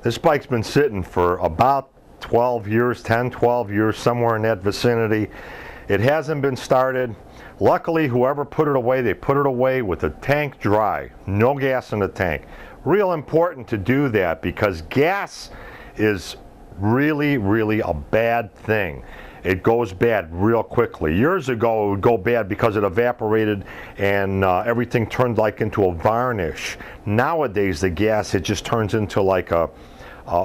This bike's been sitting for about 12 years, 10, 12 years, somewhere in that vicinity. It hasn't been started. Luckily, whoever put it away, they put it away with the tank dry, no gas in the tank. Real important to do that because gas is really, really a bad thing. It goes bad real quickly. Years ago, it would go bad because it evaporated and everything turned like into a varnish. Nowadays, the gas, it just turns into like a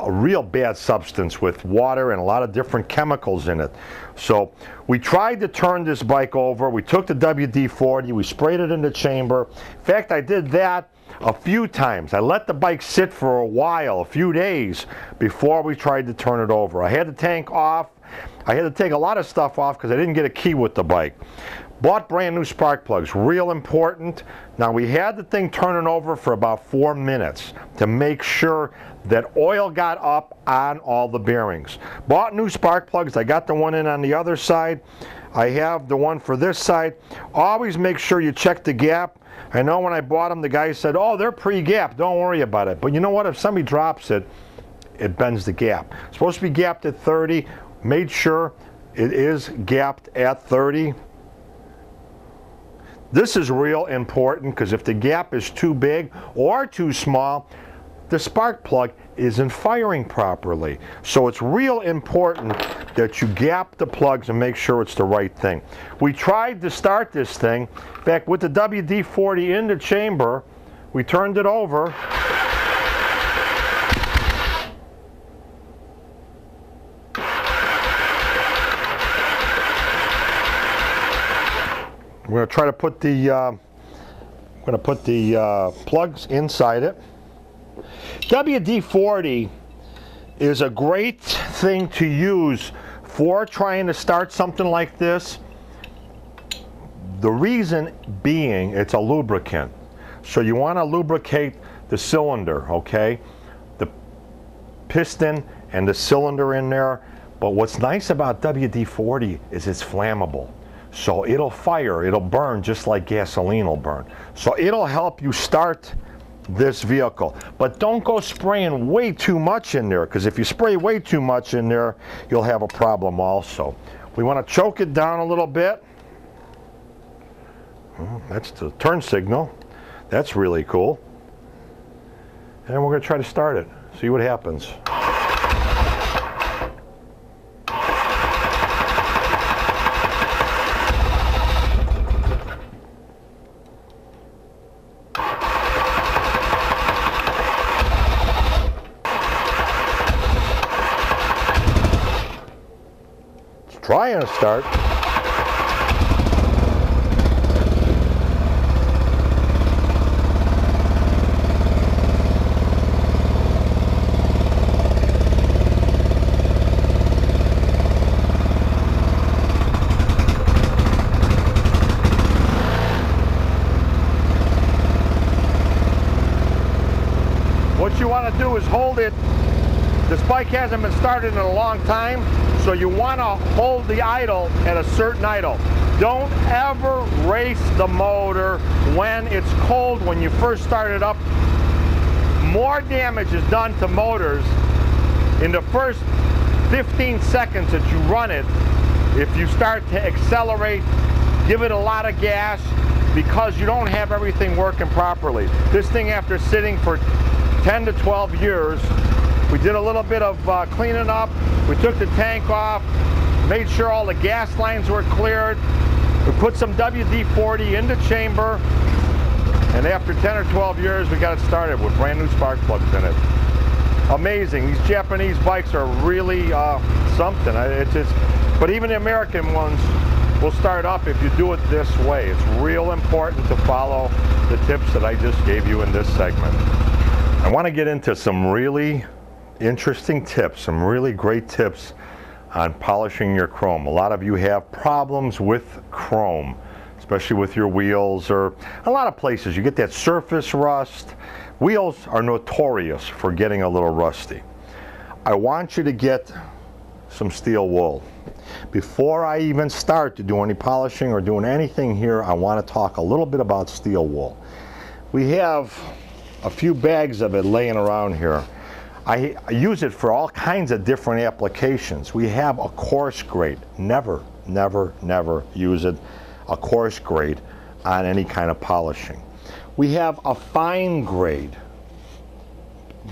real bad substance with water and a lot of different chemicals in it. So we tried to turn this bike over. We took the WD-40, we sprayed it in the chamber. In fact, I did that a few times. I let the bike sit for a while, a few days, before we tried to turn it over. I had the tank off. I had to take a lot of stuff off because I didn't get a key with the bike. Bought brand new spark plugs, real important. Now we had the thing turning over for about 4 minutes to make sure that oil got up on all the bearings. Bought new spark plugs. I got the one in on the other side. I have the one for this side. Always make sure you check the gap. I know when I bought them, the guy said, oh, they're pre-gapped, don't worry about it. But you know what, if somebody drops it, it bends the gap. It's supposed to be gapped at 30. Made sure it is gapped at 30. This is real important because if the gap is too big or too small, the spark plug isn't firing properly. So it's real important that you gap the plugs and make sure it's the right thing. We tried to start this thing. In fact, with the WD-40 in the chamber, we turned it over. We're going to try to put the plugs inside it. WD-40 is a great thing to use for trying to start something like this. The reason being, it's a lubricant. So you want to lubricate the cylinder, okay? The piston and the cylinder in there. But what's nice about WD-40 is it's flammable. So it'll fire, it'll burn just like gasoline will burn. So it'll help you start this vehicle. But don't go spraying way too much in there, because if you spray way too much in there, you'll have a problem also. We want to choke it down a little bit. That's the turn signal. That's really cool. And we're going to try to start it, see what happens. Trying to start. What you want to do is hold it. This bike hasn't been started in a long time, so you want to hold the idle at a certain idle. Don't ever race the motor when it's cold, when you first start it up. More damage is done to motors in the first 15 seconds that you run it if you start to accelerate, give it a lot of gas, because you don't have everything working properly. This thing, after sitting for 10 to 12 years, we did a little bit of cleaning up. We took the tank off, made sure all the gas lines were cleared. We put some WD-40 in the chamber, and after 10 or 12 years, we got it started with brand new spark plugs in it. Amazing. These Japanese bikes are really something. But even the American ones will start up if you do it this way. It's real important to follow the tips that I just gave you in this segment. I want to get into some really interesting tips, some really great tips on polishing your chrome. A lot of you have problems with chrome, especially with your wheels, or a lot of places you get that surface rust. Wheels are notorious for getting a little rusty. I want you to get some steel wool. Before I even start to do any polishing or doing anything here, I want to talk a little bit about steel wool. We have a few bags of it laying around here. I use it for all kinds of different applications. We have a coarse grade. Never, never, never use it, a coarse grade, on any kind of polishing. We have a fine grade,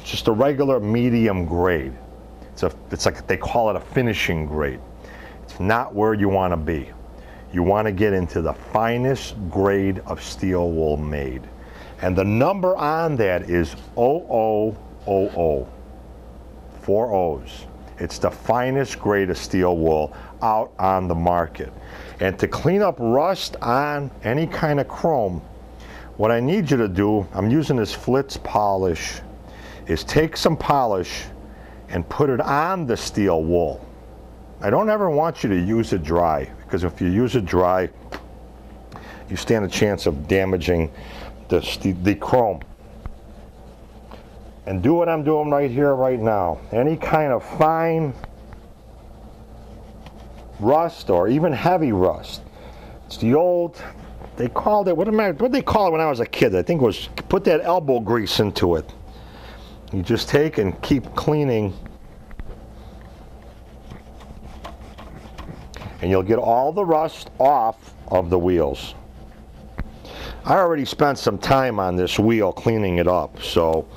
just a regular medium grade. It's like they call it a finishing grade. It's not where you want to be. You want to get into the finest grade of steel wool made. And the number on that is 0000. 4 O's. It's the finest grade of steel wool out on the market. And to clean up rust on any kind of chrome, what I need you to do, I'm using this Flitz polish, is take some polish and put it on the steel wool. I don't ever want you to use it dry, because if you use it dry, you stand a chance of damaging the chrome. And do what I'm doing right here, right now. Any kind of fine rust or even heavy rust. It's the old, they called it, what did they call it when I was a kid? I think it was, put that elbow grease into it. You just take and keep cleaning, and you'll get all the rust off of the wheels. I already spent some time on this wheel cleaning it up, so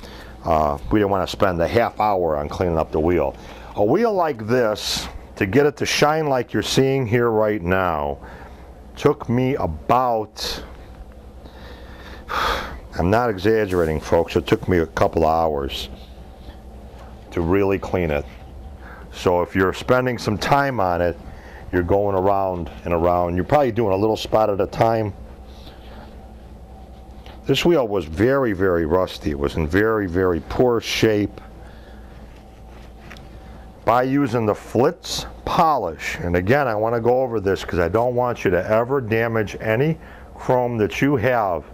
we didn't want to spend a half hour on cleaning up the wheel. A wheel like this, to get it to shine like you're seeing here right now, took me about, I'm not exaggerating folks, it took me a couple of hours to really clean it. So if you're spending some time on it, you're going around and around, you're probably doing a little spot at a time. This wheel was very, very rusty. It was in very, very poor shape. By using the Flitz polish, and again, I want to go over this because I don't want you to ever damage any chrome that you have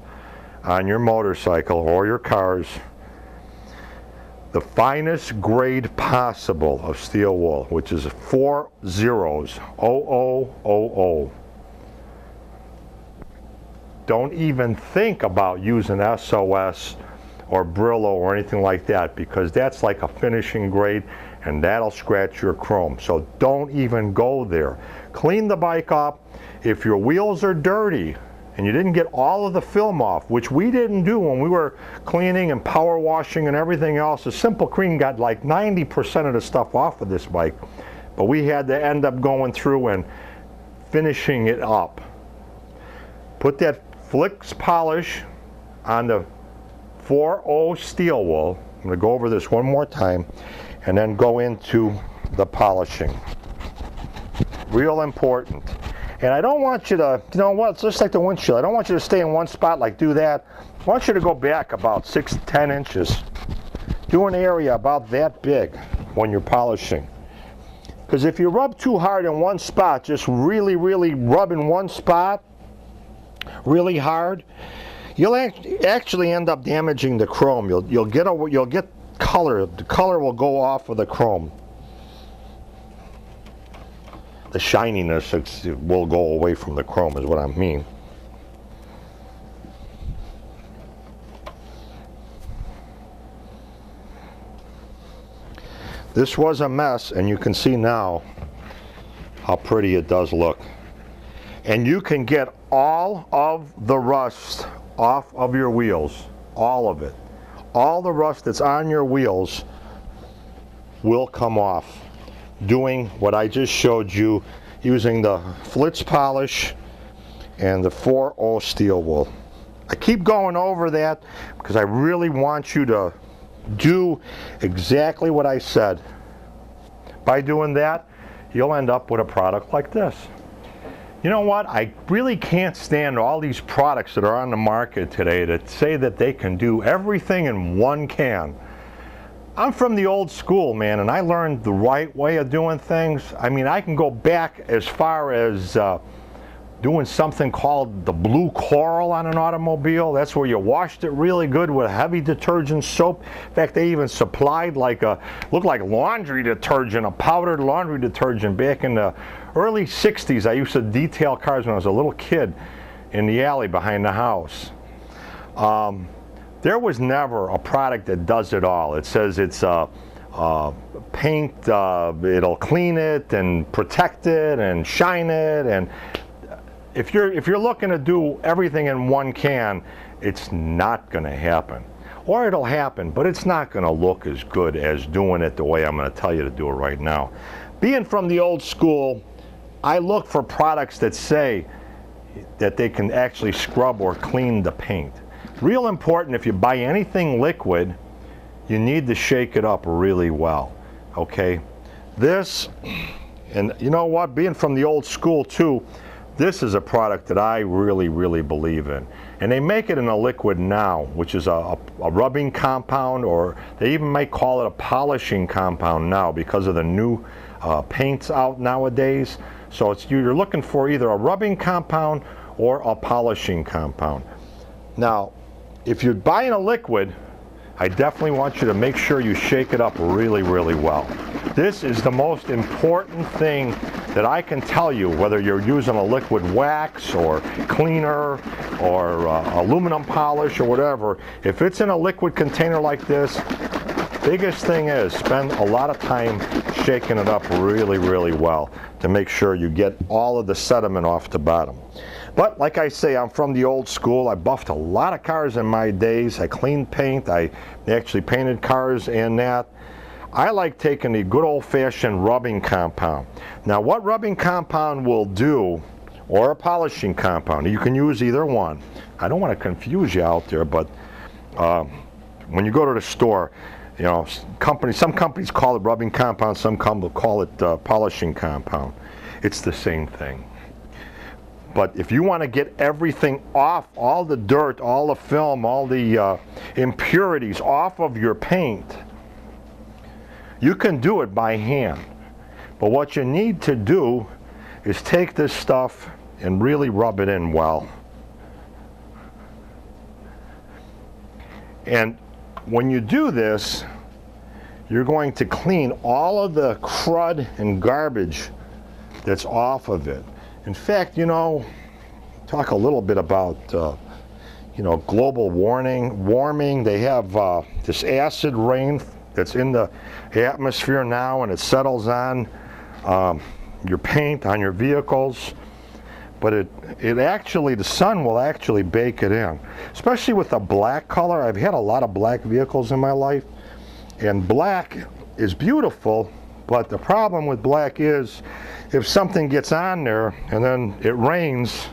on your motorcycle or your cars. The finest grade possible of steel wool, which is 4 zeros, 0000. Don't even think about using SOS or Brillo or anything like that, because that's like a finishing grade and that'll scratch your chrome. So don't even go there. Clean the bike up. If your wheels are dirty and you didn't get all of the film off, which we didn't do when we were cleaning and power washing and everything else, the Simple Clean got like 90% of the stuff off of this bike, but we had to end up going through and finishing it up. Put that Flitz polish on the 4O steel wool. I'm going to go over this one more time and then go into the polishing. Real important. And I don't want you to, you know what, it's just like the windshield. I don't want you to stay in one spot, like do that. I want you to go back about 6 to 10 inches. Do an area about that big when you're polishing. Because if you rub too hard in one spot, just really, really rub in one spot, really hard, you'll actually end up damaging the chrome. You'll get color. The color will go off of the chrome. The shininess will go away from the chrome is what I mean. This was a mess, and you can see now how pretty it does look. And you can get all of the rust off of your wheels, all of it. All the rust that's on your wheels will come off doing what I just showed you using the Flitz polish and the 4O steel wool. I keep going over that because I really want you to do exactly what I said. By doing that, you'll end up with a product like this. You know what? I really can't stand all these products that are on the market today that say that they can do everything in one can. I'm from the old school, man, and I learned the right way of doing things. I mean, I can go back as far as doing something called the blue coral on an automobile. That's where you washed it really good with heavy detergent soap. In fact, they even supplied like looked like laundry detergent, a powdered laundry detergent back in the early 60s. I used to detail cars when I was a little kid in the alley behind the house. There was never a product that does it all. It says it's paint, it'll clean it and protect it and shine it. And if you're looking to do everything in one can, it's not going to happen. Or it'll happen, but it's not going to look as good as doing it the way I'm going to tell you to do it right now. Being from the old school, I look for products that say that they can actually scrub or clean the paint. Real important, if you buy anything liquid, you need to shake it up really well, okay? This, and you know what, being from the old school too, this is a product that I really, really believe in. And they make it in a liquid now, which is a rubbing compound, or they even might call it a polishing compound now because of the new paints out nowadays. So you're looking for either a rubbing compound or a polishing compound. Now, if you're buying a liquid, I definitely want you to make sure you shake it up really, really well. This is the most important thing that I can tell you, whether you're using a liquid wax or cleaner or aluminum polish or whatever. If it's in a liquid container like this, biggest thing is spend a lot of time shaking it up really, really well to make sure you get all of the sediment off the bottom. But like I say, I'm from the old school. I buffed a lot of cars in my days. I cleaned paint. I actually painted cars and that. I like taking the good old-fashioned rubbing compound. Now what rubbing compound will do, or a polishing compound, you can use either one. I don't want to confuse you out there, but when you go to the store, you know, some companies call it rubbing compound, some companies call it polishing compound. It's the same thing. But if you want to get everything off, all the dirt, all the film, all the impurities off of your paint, you can do it by hand. But what you need to do is take this stuff and really rub it in well. And when you do this, you're going to clean all of the crud and garbage that's off of it. In fact, you know, talk a little bit about, you know, global warming. They have this acid rain that's in the atmosphere now, and it settles on your paint, on your vehicles. But it actually, the sun will actually bake it in. Especially with the black color. I've had a lot of black vehicles in my life, and black is beautiful, but the problem with black is if something gets on there and then it rains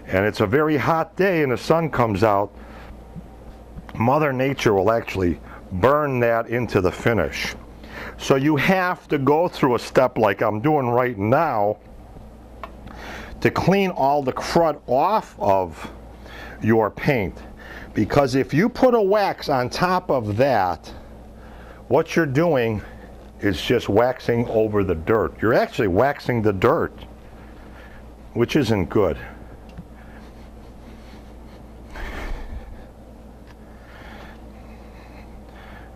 and it's a very hot day and the sun comes out, Mother Nature will actually burn that into the finish. So you have to go through a step like I'm doing right now to clean all the crud off of your paint. Because if you put a wax on top of that, what you're doing is just waxing over the dirt. You're actually waxing the dirt, which isn't good.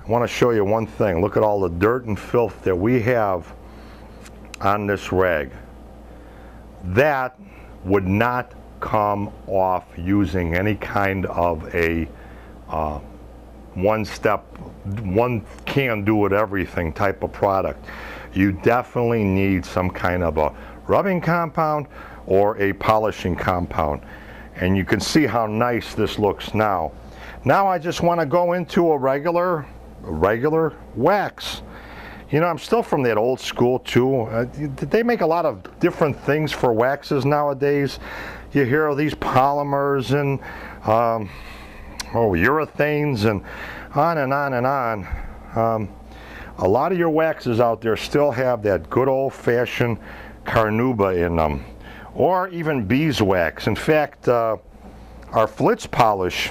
I want to show you one thing. Look at all the dirt and filth that we have on this rag. That would not come off using any kind of a one can do it everything type of product. You definitely need some kind of a rubbing compound or a polishing compound. And you can see how nice this looks now. Now I just want to go into a regular wax. You know, I'm still from that old school too. They make a lot of different things for waxes nowadays. You hear of these polymers and urethanes and on and on and on. A lot of your waxes out there still have that good old-fashioned carnauba in them, or even beeswax. In fact, our Flitz polish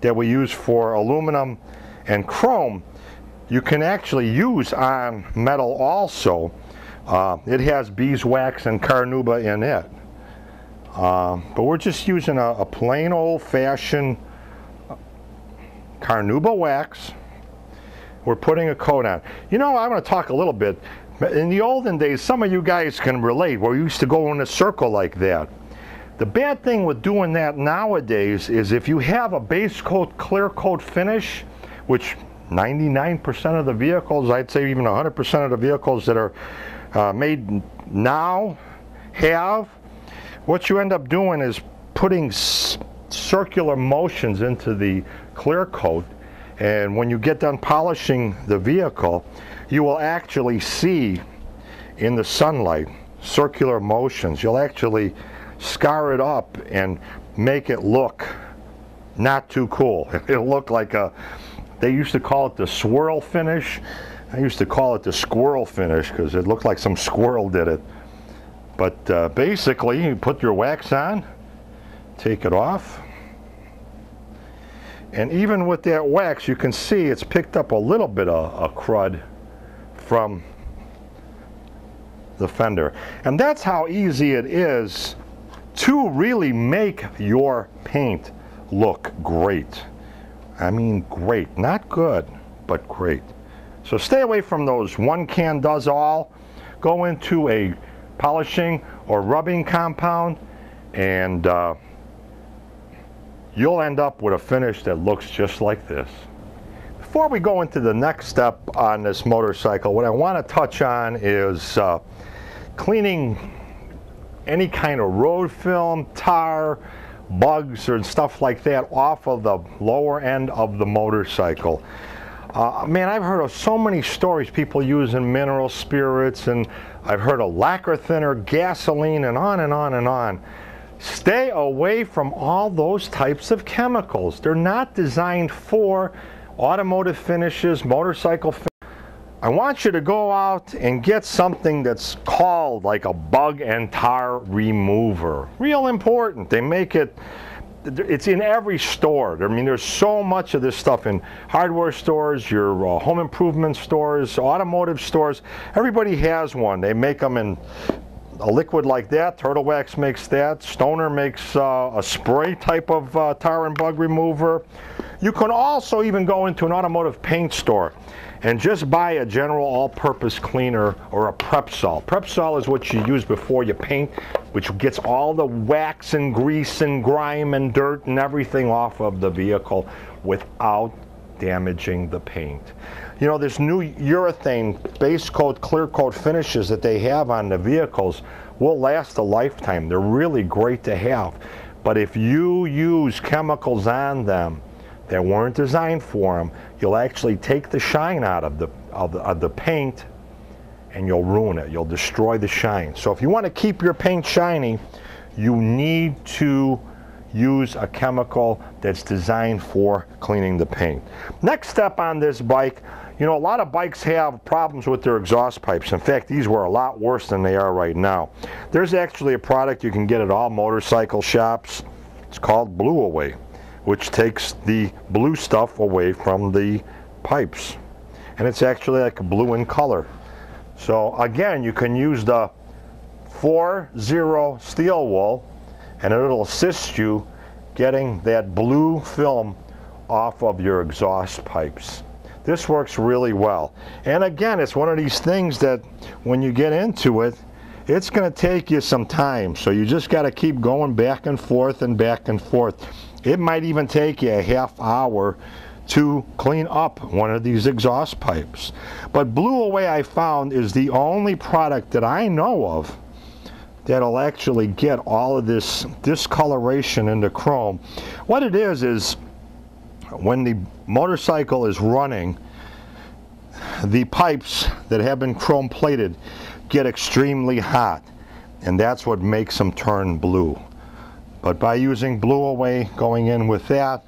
that we use for aluminum and chrome, you can actually use on metal also. It has beeswax and carnauba in it. But we're just using a plain old-fashioned carnauba wax. We're putting a coat on. You know, I want to talk a little bit. In the olden days, some of you guys can relate, where we used to go in a circle like that. The bad thing with doing that nowadays is if you have a base coat, clear coat finish, which 99% of the vehicles, I'd say even 100% of the vehicles that are made now have, what you end up doing is putting circular motions into the clear coat, and when you get done polishing the vehicle, you will actually see in the sunlight circular motions. You'll actually scar it up and make it look not too cool. It'll look like they used to call it the swirl finish. I used to call it the squirrel finish because it looked like some squirrel did it. But basically, you put your wax on, take it off, and even with that wax, you can see it's picked up a little bit of crud from the fender. And that's how easy it is to really make your paint look great. I mean great, not good, but great. So stay away from those one can does all. Go into a polishing or rubbing compound, and you'll end up with a finish that looks just like this. Before we go into the next step on this motorcycle, what I want to touch on is cleaning any kind of road film, tar, bugs, or stuff like that off of the lower end of the motorcycle. Man, I've heard of so many stories, people using mineral spirits, and I've heard of lacquer thinner, gasoline, and on and on and on. Stay away from all those types of chemicals. They're not designed for automotive finishes, motorcycle finishes. I want you to go out and get something that's called like a bug and tar remover. Real important. They make it, it's in every store. I mean, there's so much of this stuff in hardware stores, your home improvement stores, automotive stores. Everybody has one. They make them in a liquid like that. Turtle Wax makes that. Stoner makes a spray type of tar and bug remover. You can also even go into an automotive paint store and just buy a general all-purpose cleaner or a Prep-Sol. Prep-Sol is what you use before you paint, which gets all the wax and grease and grime and dirt and everything off of the vehicle without damaging the paint. You know, this new urethane base coat, clear coat finishes that they have on the vehicles will last a lifetime. They're really great to have. But if you use chemicals on them that weren't designed for them, you'll actually take the shine out of the paint, and you'll ruin it. You'll destroy the shine. So if you want to keep your paint shiny, you need to use a chemical that's designed for cleaning the paint. Next step on this bike, you know, a lot of bikes have problems with their exhaust pipes. In fact, these were a lot worse than they are right now. There's actually a product you can get at all motorcycle shops. It's called Blue Away, which takes the blue stuff away from the pipes. And it's actually like a blue in color. So again, you can use the 4-0 steel wool, and it'll assist you getting that blue film off of your exhaust pipes. This works really well. And again, it's one of these things that when you get into it, it's going to take you some time. So you just got to keep going back and forth and back and forth. It might even take you a half hour to clean up one of these exhaust pipes. But Blue Away, I found, is the only product that I know of that'll actually get all of this discoloration into chrome. What it is when the motorcycle is running, the pipes that have been chrome plated get extremely hot, and that's what makes them turn blue. But by using Blue Away, going in with that,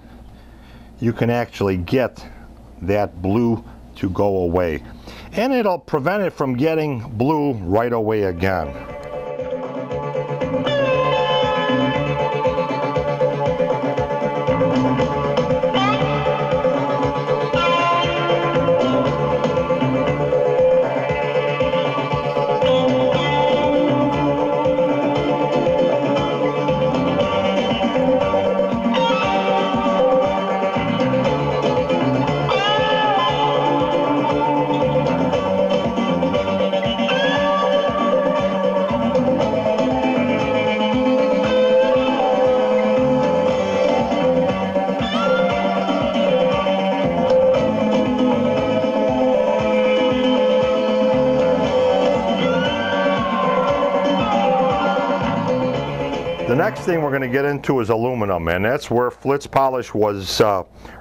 you can actually get that blue to go away. And it'll prevent it from getting blue right away again. next thing we're going to get into is aluminum, and that's where Flitz Polish was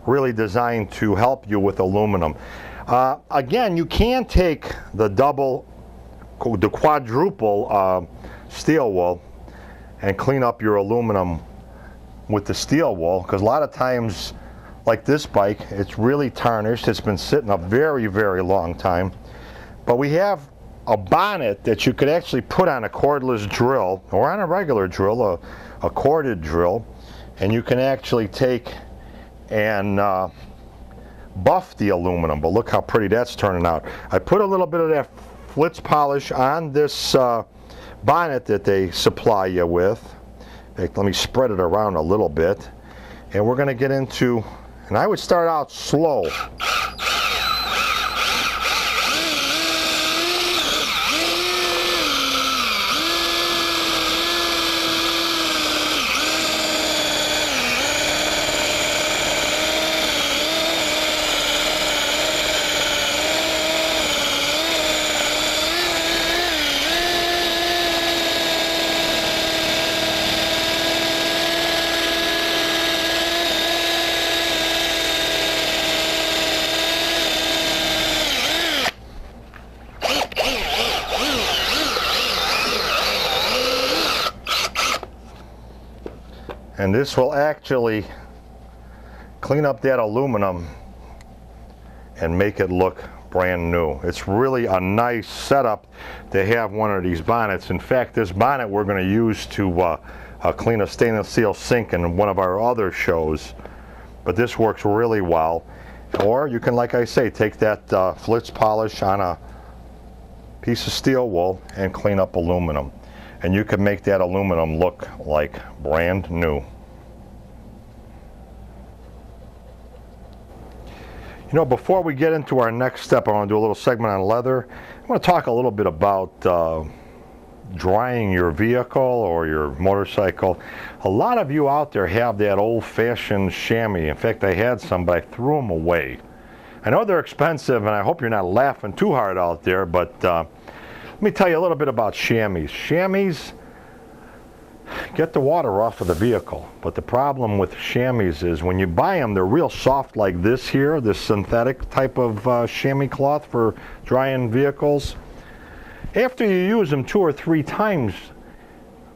really designed to help you with aluminum. Again, you can take the quadruple steel wool and clean up your aluminum with the steel wool, because a lot of times, like this bike, it's really tarnished. It's been sitting a very, very long time. But we have a bonnet that you could actually put on a cordless drill or on a regular drill, a corded drill, and you can actually take and buff the aluminum. But look how pretty that's turning out. I put a little bit of that Flitz polish on this bonnet that they supply you with. Let me spread it around a little bit, and we're going to get into, and I would start out slow. And this will actually clean up that aluminum and make it look brand new. It's really a nice setup to have one of these bonnets. In fact, this bonnet we're going to use to clean a stainless steel sink in one of our other shows. But this works really well. Or you can, like I say, take that Flitz polish on a piece of steel wool and clean up aluminum. And you can make that aluminum look like brand new. You know, before we get into our next step, I want to do a little segment on leather. I want to talk a little bit about drying your vehicle or your motorcycle. A lot of you out there have that old-fashioned chamois. In fact, I had some, but I threw them away. I know they're expensive, and I hope you're not laughing too hard out there, but let me tell you a little bit about chamois. Chamois get the water off of the vehicle, but the problem with chamois is when you buy them, they're real soft like this here, this synthetic type of chamois cloth for drying vehicles. After you use them 2 or 3 times,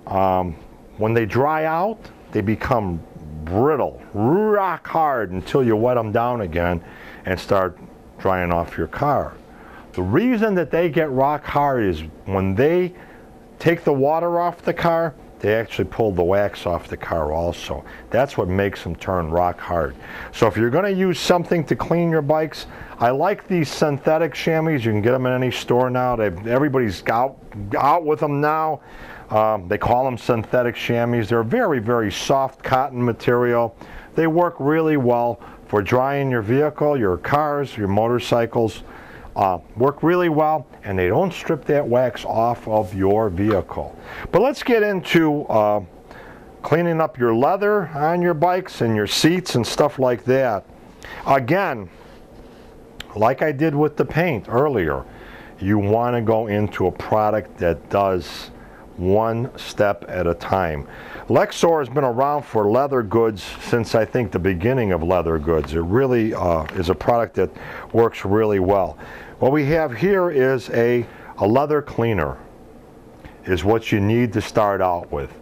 when they dry out, they become brittle, rock hard, until you wet them down again and start drying off your car. The reason that they get rock hard is when they take the water off the car, they actually pull the wax off the car also. That's what makes them turn rock hard. So if you're going to use something to clean your bikes, I like these synthetic chamois. You can get them in any store now. Everybody's out with them now. They call them synthetic chamois. They're very, very soft cotton material. They work really well for drying your vehicle, your cars, your motorcycles. Work really well, and they don't strip that wax off of your vehicle. But let's get into cleaning up your leather on your bikes and your seats and stuff like that. Again, like I did with the paint earlier, you want to go into a product that does one step at a time. Lexor has been around for leather goods since I think the beginning of leather goods. It really is a product that works really well. What we have here is a leather cleaner is what you need to start out with.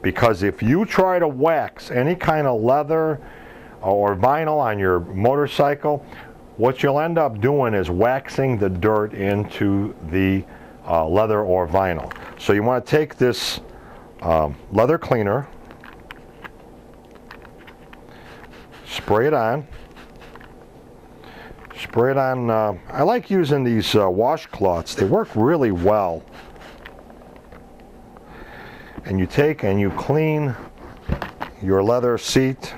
Because if you try to wax any kind of leather or vinyl on your motorcycle, what you'll end up doing is waxing the dirt into the leather or vinyl. So you want to take this leather cleaner, spray it on. Spray it on. I like using these washcloths. They work really well. And you take and you clean your leather seat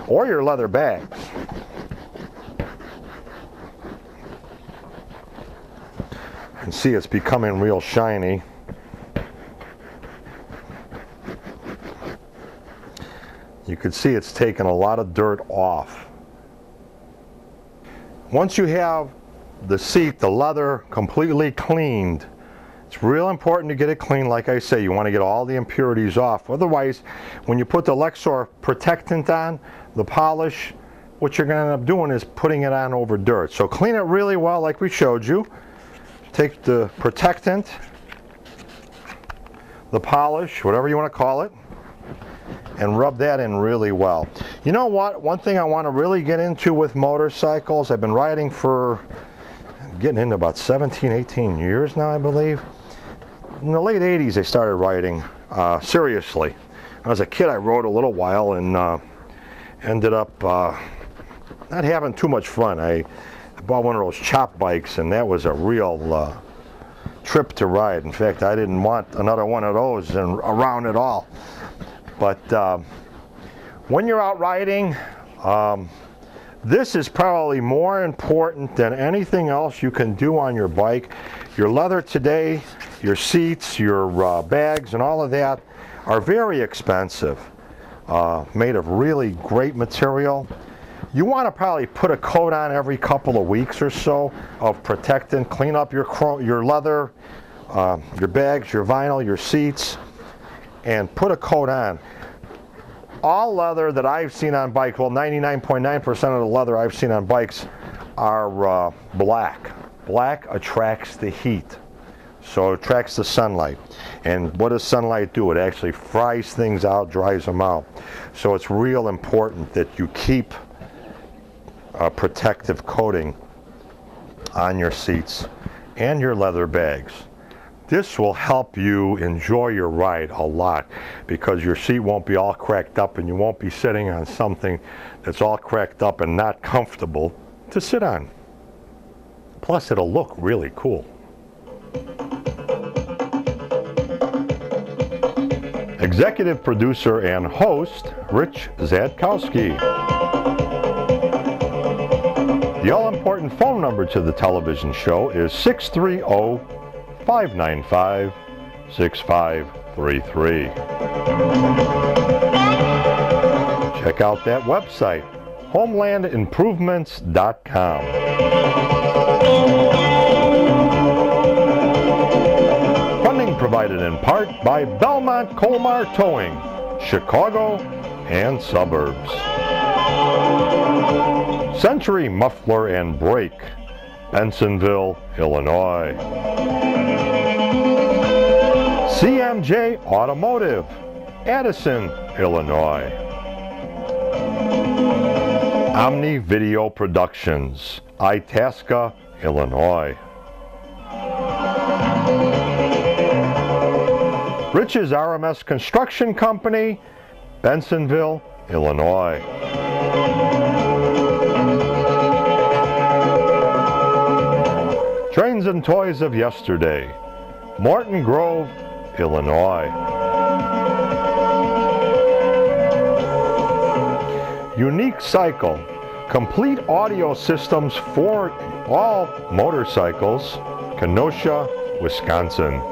or your leather bags. And see, it's becoming real shiny. You can see it's taken a lot of dirt off. Once you have the seat, the leather completely cleaned, It's real important to get it clean. Like I say, you want to get all the impurities off. Otherwise, when you put the Lexor protectant on, the polish, what you're going to end up doing is putting it on over dirt. So clean it really well like we showed you. Take the protectant, the polish, whatever you want to call it, and rub that in really well. You know what? One thing I want to really get into with motorcycles, I've been riding for getting into about 17, 18 years now, I believe. In the late 80s, I started riding seriously. As a kid, I rode a little while and ended up not having too much fun. I bought one of those chop bikes, and that was a real trip to ride. In fact, I didn't want another one of those around at all. But when you're out riding, this is probably more important than anything else you can do on your bike. Your leather today, your seats, your bags, and all of that are very expensive, made of really great material. You want to probably put a coat on every couple of weeks or so of protectant. Clean up your leather, your bags, your vinyl, your seats, and put a coat on. All leather that I've seen on bikes, well, 99.9% of the leather I've seen on bikes are black. Black attracts the heat, so it attracts the sunlight. And what does sunlight do? It actually fries things out, dries them out. So it's real important that you keep a protective coating on your seats and your leather bags. This will help you enjoy your ride a lot, because your seat won't be all cracked up and you won't be sitting on something that's all cracked up and not comfortable to sit on. Plus, it'll look really cool. Executive producer and host, Rich Zadkowski. The all-important phone number to the television show is 630-595-6533. Check out that website, homelandimprovements.com. Funding provided in part by Belmont Colmar Towing, Chicago and suburbs. Century Muffler and Brake, Bensonville, Illinois. CMJ Automotive, Addison, Illinois. Omni Video Productions, Itasca, Illinois. Rich's RMS Construction Company, Bensonville, Illinois. Trains and Toys of Yesterday, Morton Grove, Illinois. Unique Cycle, complete audio systems for all motorcycles, Kenosha, Wisconsin.